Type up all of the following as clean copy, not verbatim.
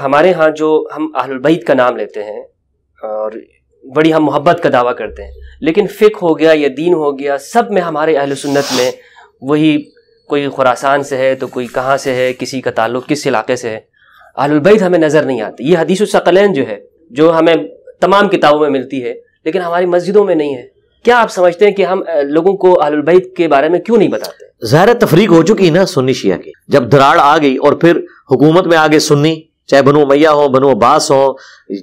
ہمارے ہاں جو ہم اہل البیت کا نام لیتے ہیں اور بڑی ہم محبت کا دعویٰ کرتے ہیں، لیکن فقہ ہو گیا یا دین ہو گیا، سب میں ہمارے اہل سنت میں وہی کوئی خراسان سے ہے تو کوئی کہاں سے ہے، کسی کا تعلق کس علاقے سے ہے، اہل البیت ہمیں نظر نہیں آتی۔ یہ حدیث الثقلین جو ہے جو ہمیں تمام کتابوں میں ملتی ہے لیکن ہماری مسجدوں میں نہیں ہے، کیا آپ سمجھتے ہیں کہ ہم لوگوں کو اہل البیت کے بارے میں کیوں نہیں بتاتے؟ ظاہر تفریق ہو چکی نا سنی شیعہ کی، جب دراڑ آ گئی اور پھر حکومت میں آگے سنی، چاہے بنو امیہ ہو، بنو عباس ہو،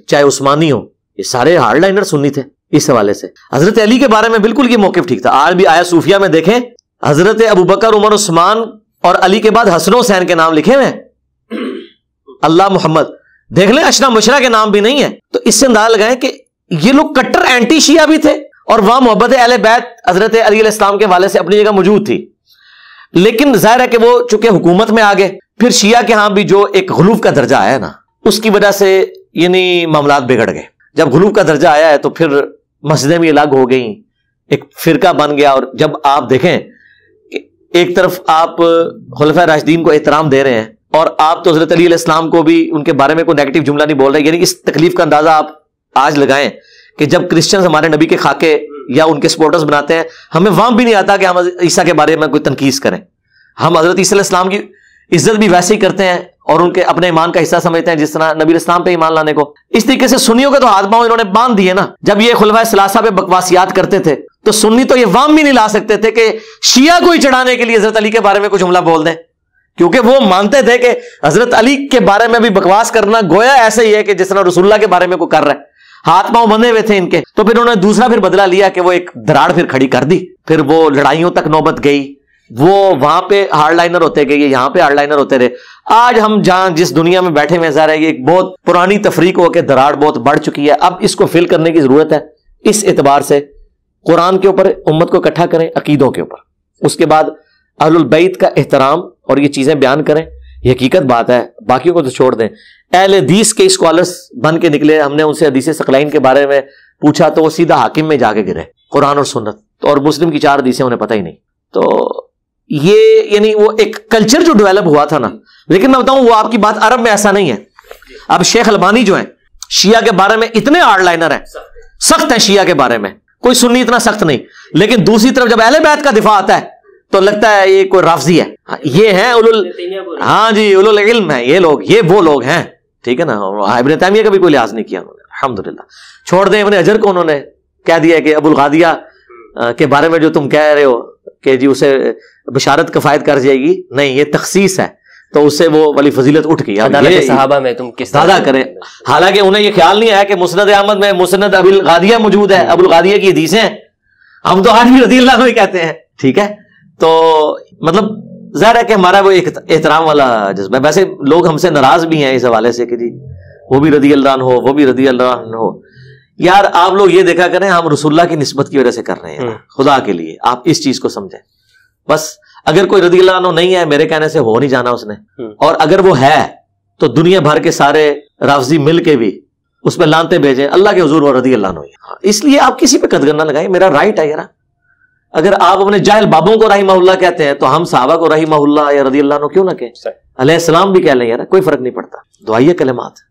چاہے عثمانی ہو، یہ سارے ہارڈ لائنر سنی تھے۔ اس حوالے سے حضرت علی کے بارے میں بالکل یہ موقف ٹھیک تھا۔ آج بھی آیا صوفیہ میں دیکھیں، حضرت ابوبکر، عمر، عثمان اور علی کے بعد حسن و حسین کے نام لکھے ہوئے، اللہ محمد دیکھ لیں، اشرا مشرا کے نام بھی نہیں ہے۔ تو اس سے اندازہ لگائیں کہ یہ لوگ کٹر اینٹی شیعہ بھی تھے اور وہاں محبت اہل بیت حضرت علی علیہ السلام کے والے سے اپنی جگہ موجود تھی، لیکن ظاہر ہے کہ وہ چونکہ حکومت میں آگے، پھر شیعہ کے ہاں بھی جو ایک غلو کا درجہ آیا ہے نا، اس کی وجہ سے یعنی معاملات بگڑ گئے۔ جب غلو کا درجہ آیا ہے تو پھر مسجدیں بھی الگ ہو گئیں، ایک فرقہ بن گیا۔ اور جب آپ دیکھیں کہ ایک طرف آپ خلفائے راشدین کو احترام دے رہے ہیں اور آپ تو حضرت علی علیہ السلام کو بھی ان کے بارے میں کوئی نیگیٹو جملہ نہیں بول رہے، یعنی اس تکلیف کا اندازہ آپ آج لگائیں کہ جب کرسچنز ہمارے نبی کے خاکے یا ان کے سپورٹرز بناتے ہیں، ہمیں وہاں بھی نہیں آتا کہ ہم عیسیٰ کے بارے میں کوئی تنقید کریں۔ ہم حضرت عیسیٰ علیہ السلام کی عزت بھی ویسے ہی کرتے ہیں اور ان کے اپنے ایمان کا حصہ سمجھتے ہیں جس طرح نبی علیہ السلام پہ ایمان لانے کو۔ اس طریقے سے سنیوں کے تو ہاتھ پاؤں انہوں نے باندھ دیے نا۔ جب یہ خلفائے ثلاثہ پہ بکواسیات کرتے تھے تو سنی تو یہ وام بھی نہیں لا سکتے تھے کہ شیعہ کو ہی چڑھانے کے لیے حضرت علی کے بارے میں کچھ جملہ بول دیں، کیونکہ وہ مانتے تھے کہ حضرت علی کے بارے میں بھی بکواس کرنا گویا ایسے ہی ہے کہ جس طرح رسول اللہ کے بارے میں کوئی کر رہا ہے۔ ہاتھ پاؤں بندھے ہوئے تھے ان کے، تو پھر انہوں نے دوسرا پھر بدلہ لیا کہ وہ ایک دراڑ پھر کھڑی کر دی، پھر وہ لڑائیوں تک نوبت گئی، وہ وہاں پہ ہارڈ لائنر ہوتے گئے، یہاں پہ ہارڈ لائنر ہوتے رہے۔ آج ہم جہاں جس دنیا میں بیٹھے ہوئے ظاہر ہے یہ ایک بہت پرانی تفریق ہو کے دراڑ بہت بڑھ چکی ہے، اب اس کو فل کرنے کی ضرورت ہے۔ اس اعتبار سے قرآن کے اوپر امت کو اکٹھا کریں، عقیدوں کے اوپر، اس کے بعد اہل البیت کا احترام اور یہ چیزیں بیان کریں۔ یہ حقیقت بات ہے، باقیوں کو تو چھوڑ دیں۔ اہل حدیث کے اسکالرس بن کے نکلے، ہم نے ان سے حدیث ثقلین کے بارے میں پوچھا تو وہ سیدھا حاکم میں جا کے گرے، قرآن اور سنت اور مسلم کی 4 حدیثیں انہیں پتہ ہی نہیں۔ تو یہ یعنی وہ ایک کلچر جو ڈیولپ ہوا تھا نا، لیکن میں بتاؤں وہ آپ کی بات عرب میں ایسا نہیں ہے۔ اب شیخ البانی جو ہیں شیعہ کے بارے میں اتنے ہارڈ لائنر ہیں، سخت ہیں شیعہ کے بارے میں، کوئی سنی اتنا سخت نہیں، لیکن دوسری طرف جب اہل بیت کا دفاع آتا ہے تو لگتا ہے یہ کوئی رافضی ہے۔ یہ ہیں ہاں جی اولو العلم ہیں یہ لوگ، یہ وہ لوگ ہیں، ٹھیک ہے نا۔ ابن تیمیہ کا بھی کوئی لحاظ نہیں کیا انہوں نے، الحمدللہ۔ چھوڑ دیں ابن حجر کو، انہوں نے کہہ دیا کہ ابو الغادیہ کے بارے میں جو تم کہہ رہے ہو کہ جی اسے بشارت کفایت کر جائے گی، نہیں یہ تخصیص ہے، تو اس سے وہ ولی فضیلت اٹھ گئی۔ صحابہ میں تم کس دادا کریں، حالانکہ انہیں یہ خیال نہیں آیا کہ مسند احمد میں مسند ابو الغادیہ موجود ہے، ابو الغادیہ کی حدیثیں ہیں، ہم تو آج بھی رضی اللہ عنہ کہتے ہیں، ٹھیک ہے۔ تو مطلب ظاہر ہے کہ ہمارا وہ ایک احترام والا جذبہ ہے۔ ویسے لوگ ہم سے ناراض بھی ہیں اس حوالے سے کہ جی وہ بھی رضی اللہ عنہ ہو، وہ بھی رضی اللہ عنہ ہو۔ یار آپ لوگ یہ دیکھا کریں ہم رسول اللہ کی نسبت کی وجہ سے کر رہے ہیں، خدا کے لیے آپ اس چیز کو سمجھیں بس۔ اگر کوئی رضی اللہ عنہ نہیں ہے میرے کہنے سے ہو نہیں جانا اس نے، اور اگر وہ ہے تو دنیا بھر کے سارے رافضی مل کے بھی اس پہ لانتے بھیجیں، اللہ کے حضور وہ رضی اللہ عنہ ہے۔ اس لیے آپ کسی پہ قدغن نہ لگائیں، میرا رائٹ ہے یار۔ اگر آپ اپنے جاہل بابوں کو رحمہ اللہ کہتے ہیں تو ہم صحابہ کو رحمہ اللہ یا رضی اللہ عنہ کیوں نہ کہیں، علیہ السلام بھی کہہ لیں یار، کوئی فرق نہیں پڑتا۔ دعائیہ کلمات